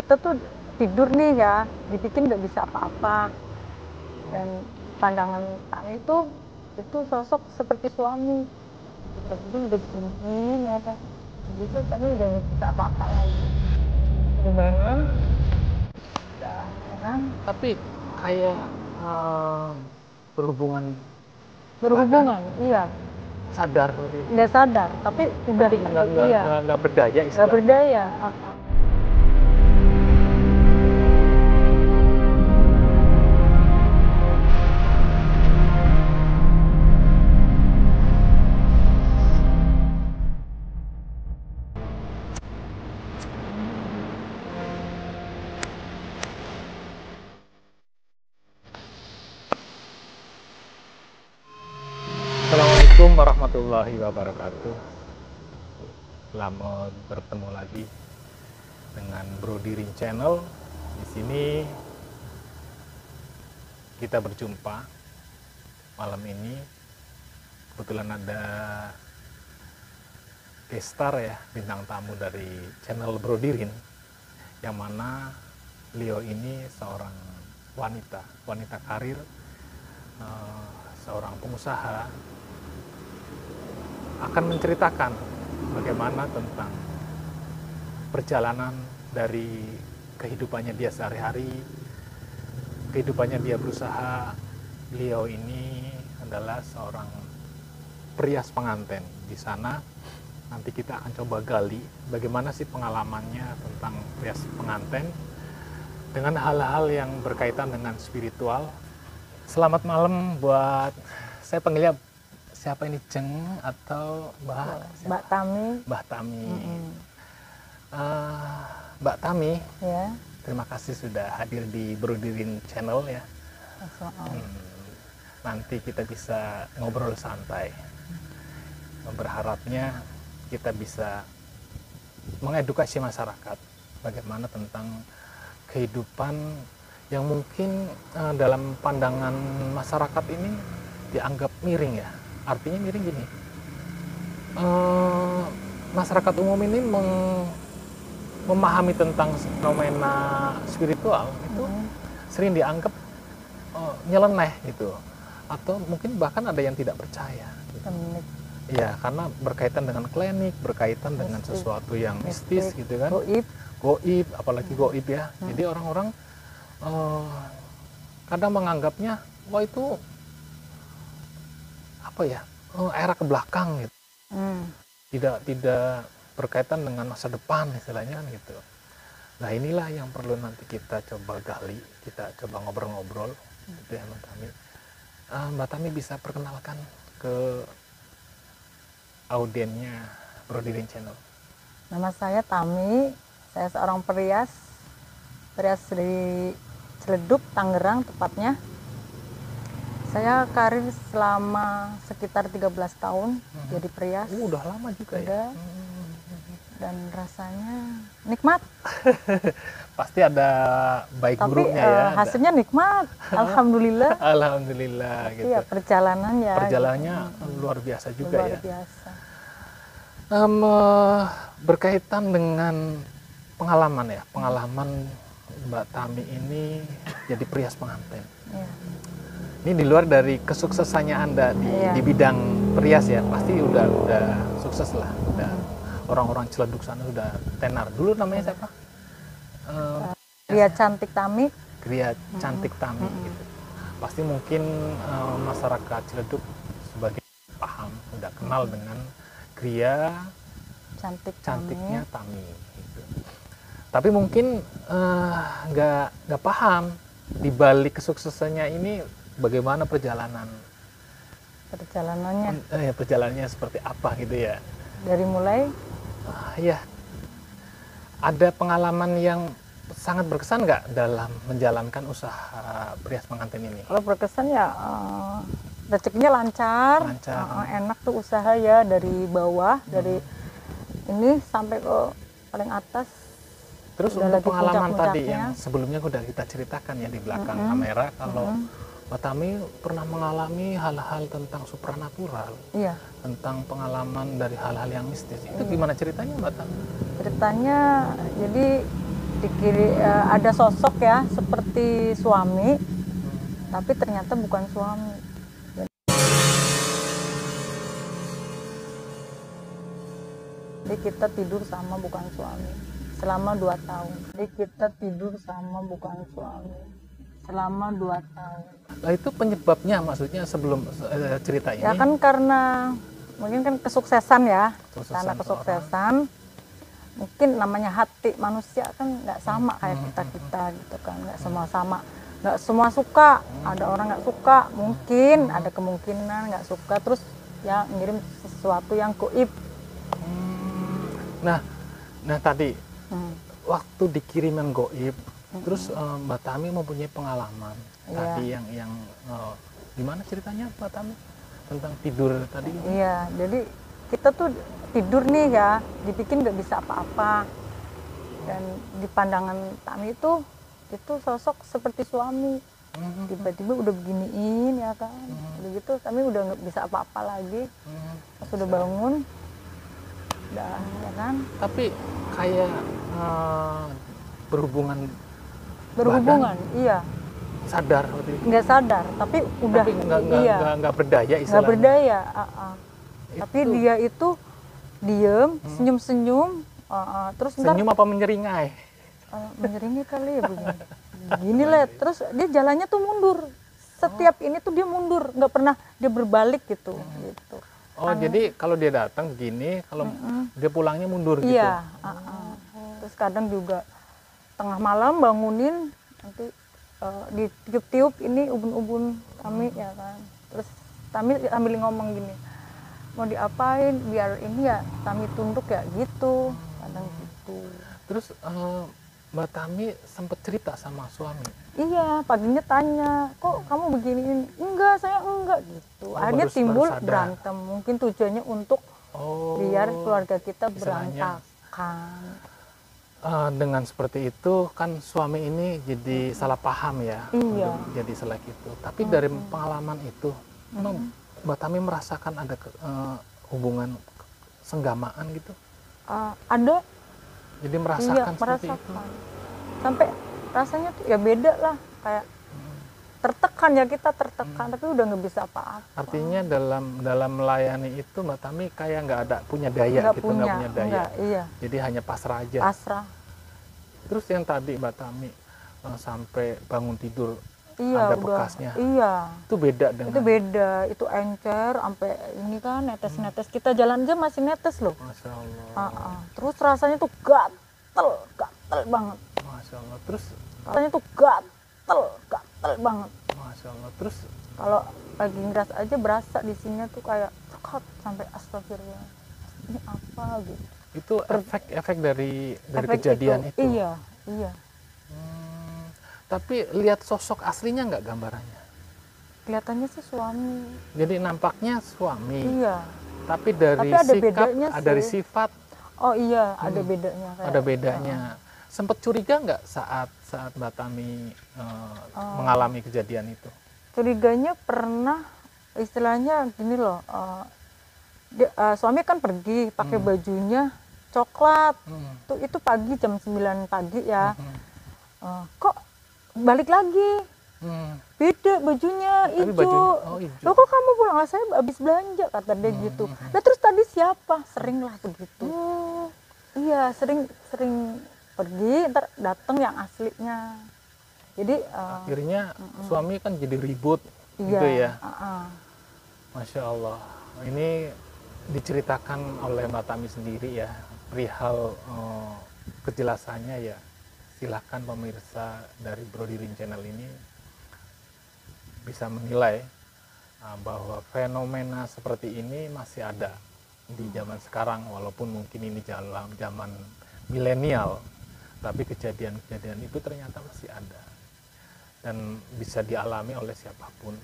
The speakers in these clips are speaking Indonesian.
kita tuh tidur nih ya, dibikin nggak bisa apa-apa. Dan pandangan Tami itu sosok seperti suami. Kita tidur udah begini ya kan, gitu Tami udah nggak bisa apa-apa lagi. Udah bangun, udah kan. Tapi kayak berhubungan Iya, sadar, nggak sadar, tapi udah nggak berdaya nggak istilahnya. berdaya. Assalamualaikum warahmatullahi wabarakatuh. Selamat bertemu lagi dengan Bro Dirin Channel. Di sini kita berjumpa malam ini. Kebetulan ada guest star ya, bintang tamu dari channel Bro Dirin, yang mana beliau ini seorang wanita karir, seorang pengusaha, akan menceritakan bagaimana tentang perjalanan dari kehidupannya dia sehari-hari, kehidupannya dia berusaha. Beliau ini adalah seorang perias pengantin. Di sana nanti kita akan coba gali bagaimana sih pengalamannya tentang perias pengantin dengan hal-hal yang berkaitan dengan spiritual. Selamat malam buat, saya panggilnya siapa ini, Jeng atau Mbak Tami. Mbak Tami. Mbak Tami, Ya. terima kasih sudah hadir di Bro Dirin Channel ya. Nanti kita bisa ngobrol santai. Berharapnya kita bisa mengedukasi masyarakat bagaimana tentang kehidupan yang mungkin dalam pandangan masyarakat ini dianggap miring ya. Artinya miring gini, masyarakat umum ini memahami tentang fenomena spiritual itu sering dianggap nyeleneh gitu, atau mungkin bahkan ada yang tidak percaya gitu. Ya, karena berkaitan dengan klinik, berkaitan dengan sesuatu yang mistis gitu kan, goib, apalagi goib ya. Jadi orang-orang kadang menganggapnya wah itu apa ya, era ke belakang gitu, tidak berkaitan dengan masa depan istilahnya kan gitu. Nah inilah yang perlu nanti kita coba gali, kita coba ngobrol-ngobrol gitu ya Mbak Tami. Mbak Tami bisa perkenalkan ke audiennya Bro Dirin Channel. Nama saya Tami, saya seorang perias dari Ciledug, Tangerang tepatnya. Saya karir selama sekitar 13 tahun jadi perias. Udah lama juga ya. Dan rasanya nikmat. Pasti ada baik buruknya ya. Hasilnya nikmat. Alhamdulillah. Alhamdulillah gitu. Iya, perjalanannya luar biasa juga luar ya. biasa. Berkaitan dengan pengalaman Mbak Tami ini jadi perias pengantin. Iya. Ini di luar dari kesuksesannya Anda di bidang perias ya, pasti udah sukses lah. Udah orang-orang Ciledug sana sudah tenar. Dulu namanya siapa? Gria Cantik Tami. Gria Cantik Tami gitu. Pasti mungkin masyarakat Ciledug sebagai paham, udah kenal dengan Gria Cantiknya Tami gitu. Tapi mungkin nggak paham di balik kesuksesannya ini bagaimana perjalanannya seperti apa gitu ya. Dari mulai ya, ada pengalaman yang sangat berkesan nggak dalam menjalankan usaha perias pengantin ini? Kalau berkesan ya rezekinya lancar. Enak tuh usaha ya, dari bawah, dari ini sampai ke paling atas. Terus untuk pengalaman tadi yang sebelumnya udah kita ceritakan ya di belakang kamera, kalau Mbak Tami pernah mengalami hal-hal tentang supranatural, tentang pengalaman dari hal-hal yang mistis. Itu gimana ceritanya Mbak Tami? Ceritanya, jadi ada sosok ya seperti suami, tapi ternyata bukan suami. Jadi kita tidur sama bukan suami selama 2 tahun. Jadi kita tidur sama bukan suami selama 2 tahun. Nah, itu penyebabnya maksudnya sebelum cerita ini? Ya kan karena mungkin kan kesuksesan ya, karena kesuksesan. Mungkin namanya hati manusia kan nggak sama kayak kita gitu kan, nggak semua sama, nggak semua suka, ada orang nggak suka, mungkin ada kemungkinan nggak suka, terus ya ngirim sesuatu yang goib. Nah tadi waktu dikirim yang goib, terus Mbak Tami mempunyai pengalaman tadi yang gimana ceritanya Mbak Tami tentang tidur tadi? Iya, jadi kita tuh tidur nih ya, dibikin nggak bisa apa-apa, dan di pandangan Tami itu sosok seperti suami, tiba-tiba udah beginiin ya kan, udah gitu Tami udah nggak bisa apa-apa lagi, pas udah bangun, udah ya kan. Tapi kayak berhubungan, badan, iya. sadar waktu itu? Nggak sadar, tapi udah. Tapi nggak berdaya istilahnya. Nggak berdaya, tapi dia itu diem, senyum-senyum, terus senyum apa menyeringai? Menyeringai kali ya begini lah. Terus dia jalannya tuh mundur, setiap ini tuh dia mundur, nggak pernah dia berbalik gitu. Oh, jadi kalau dia datang gini, kalau dia pulangnya mundur gitu? Iya. Terus kadang juga tengah malam bangunin, nanti ditiup-tiup ini ubun-ubun Tami ya kan. Terus Tami ambil ngomong gini, mau diapain biar ini ya Tami tunduk ya gitu, kadang gitu. Terus Mbak Tami sempat cerita sama suami? Iya, paginya tanya, kok kamu beginiin? Enggak, saya enggak gitu. Akhirnya timbul berantem, mungkin tujuannya untuk biar keluarga kita berantakan. Dengan seperti itu kan suami ini jadi salah paham ya, iya. Jadi selek itu. Tapi dari pengalaman itu, Mbak Tami merasakan ada hubungan senggamaan gitu? Ada. Jadi merasakan seperti itu? Sampai rasanya tuh ya beda lah, kayak tertekan ya, kita tertekan, tapi udah nggak bisa apa-apa. Artinya dalam melayani itu Mbak Tami kayak nggak punya daya. Nggak punya daya. Enggak, iya. Jadi hanya pasrah aja. Pasrah. Terus yang tadi Mbak Tami sampai bangun tidur, iya, ada bekasnya. Iya. Itu beda dengan? Itu beda, itu encer, sampai ini kan netes-netes, kita jalan aja masih netes loh. Masya Allah. Terus rasanya tuh gatel banget. Masya Allah. Terus rasanya tuh gatel banget. Masya Allah. Terus kalau lagi ngeras aja berasa di sini tuh kayak cekot sampai astagfirullah. Ini apa gitu? Itu efek dari kejadian itu. Iya. Tapi lihat sosok aslinya nggak gambarannya? Kelihatannya sih suami. Jadi nampaknya suami. Iya. Tapi dari sikap, dari sifat. Oh iya, ada bedanya. Ada bedanya. Sempet curiga nggak saat Mbak Tami mengalami kejadian itu? Curiganya pernah, istilahnya gini loh. Suami kan pergi pakai bajunya coklat. Itu pagi jam 9 pagi ya. Kok balik lagi? Beda bajunya, hijau. Loh kok kamu pulang? Saya habis belanja, kata dia gitu. Nah terus tadi siapa? Sering lah begitu. Iya, sering pergi, ntar datang yang aslinya. Jadi akhirnya suami kan jadi ribut gitu ya. Masya Allah. Ini diceritakan oleh Mbak Tami sendiri ya, perihal kejelasannya ya. Silahkan pemirsa dari Brodirin Channel ini bisa menilai bahwa fenomena seperti ini masih ada di zaman sekarang, walaupun mungkin ini dalam zaman milenial, tapi kejadian-kejadian itu ternyata masih ada dan bisa dialami oleh siapapun.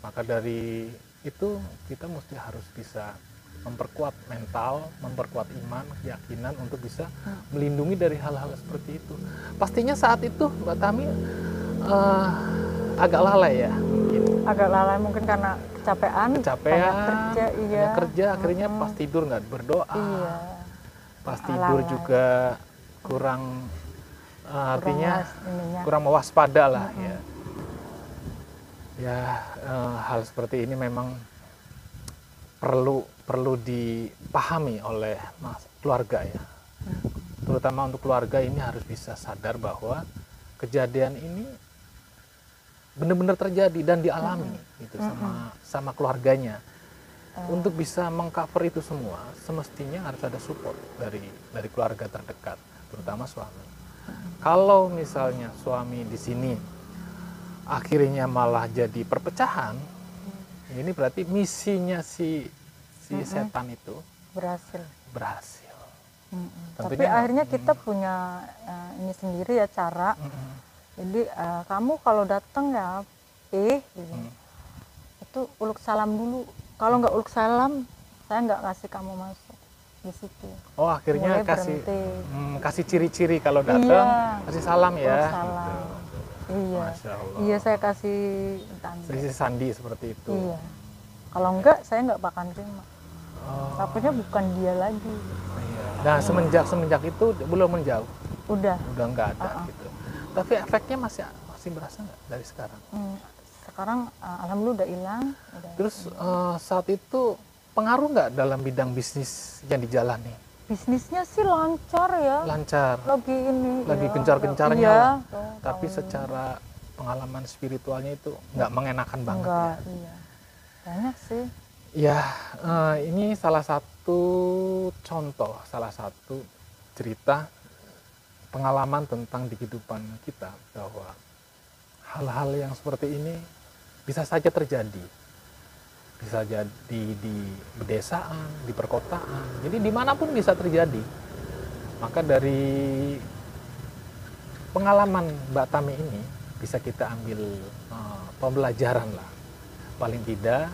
Maka dari itu kita mesti harus bisa memperkuat mental, memperkuat iman, keyakinan untuk bisa melindungi dari hal-hal seperti itu. Pastinya saat itu Mbak Tami agak lalai ya mungkin. Agak lalai mungkin karena kecapean kerja, akhirnya pas tidur nggak berdoa. Pas tidur juga kurang artinya ininya. kurang mewaspada lah ya. Ya, hal seperti ini memang perlu dipahami oleh keluarga ya. Terutama untuk keluarga ini harus bisa sadar bahwa kejadian ini benar-benar terjadi dan dialami gitu sama keluarganya. Untuk bisa mengcover itu semua, semestinya harus ada support dari keluarga terdekat, terutama suami. Kalau misalnya suami di sini akhirnya malah jadi perpecahan, ini berarti misinya si setan itu berhasil. Tapi akhirnya kita punya ini sendiri ya cara. Jadi kamu kalau datang ya gitu. Itu uluk salam dulu. Kalau nggak uluk salam, saya nggak kasih kamu masuk di situ. Oh, akhirnya Mulai kasih ciri-ciri kalau datang, iya, kasih salam ya. salam. Gitu. Iya. Masya Allah. Iya, saya kasih tanda. Kasih sandi seperti itu. Iya. Kalau enggak, saya nggak bakal terima. Oh. Takutnya bukan dia lagi. Iya. Nah, semenjak itu belum menjauh. Udah Nggak ada gitu. Tapi efeknya masih berasa nggak dari sekarang? Sekarang alhamdulillah udah hilang. Terus saat itu pengaruh nggak dalam bidang bisnis yang dijalani? Bisnisnya sih lancar ya. Lancar. Lagi gencar-gencarnya. Iya, tapi secara pengalaman spiritualnya itu nggak mengenakan banget. Enggak, Ya. iya. Banyak sih. Ya, ini salah satu contoh, salah satu cerita pengalaman tentang di kehidupan kita bahwa hal-hal yang seperti ini bisa saja terjadi. Bisa jadi di pedesaan, di perkotaan, jadi dimanapun bisa terjadi. Maka dari pengalaman Mbak Tami ini bisa kita ambil pembelajaran lah. Paling tidak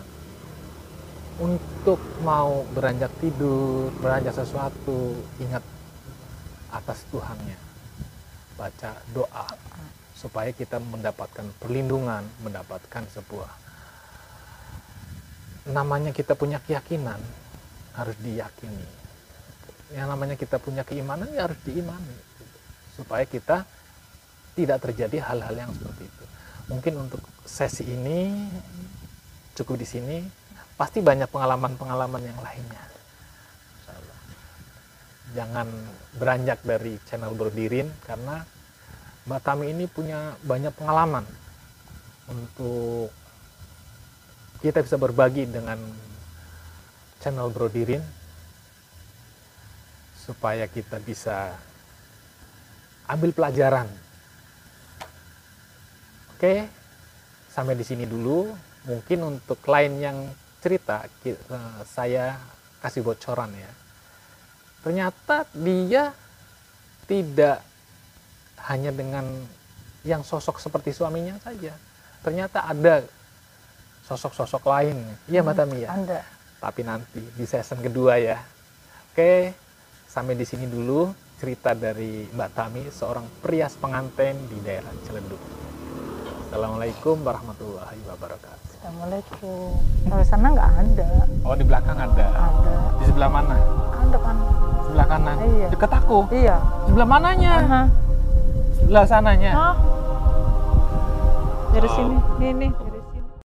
untuk mau beranjak tidur, beranjak sesuatu, ingat atas Tuhannya. Baca doa supaya kita mendapatkan perlindungan, mendapatkan sebuah namanya kita punya keyakinan harus diyakini. Yang namanya kita punya keimanan ya harus diimani supaya kita tidak terjadi hal-hal yang seperti itu. Mungkin untuk sesi ini cukup di sini. Pasti banyak pengalaman-pengalaman yang lainnya. Jangan beranjak dari channel Brodirin karena Mbak Tami ini punya banyak pengalaman untuk kita bisa berbagi dengan channel Brodirin supaya kita bisa ambil pelajaran. Oke, sampai di sini dulu. Mungkin untuk klien yang cerita, saya kasih bocoran ya. Ternyata dia tidak hanya dengan yang sosok seperti suaminya saja. Ternyata ada sosok-sosok lain. Iya Mbak Tami ya? Ada. Tapi nanti di season kedua ya. Oke, sampai di sini dulu cerita dari Mbak Tami, seorang perias pengantin di daerah Ciledug. Assalamualaikum warahmatullahi wabarakatuh. Assalamualaikum. Kalau sana nggak ada. Oh, di belakang ada? Ada. Di sebelah mana? Ada kan? Sebelah kanan? Iya. Deket aku? Iya. Sebelah mananya? Sebelah sananya? Hah? Dari sini. Nih.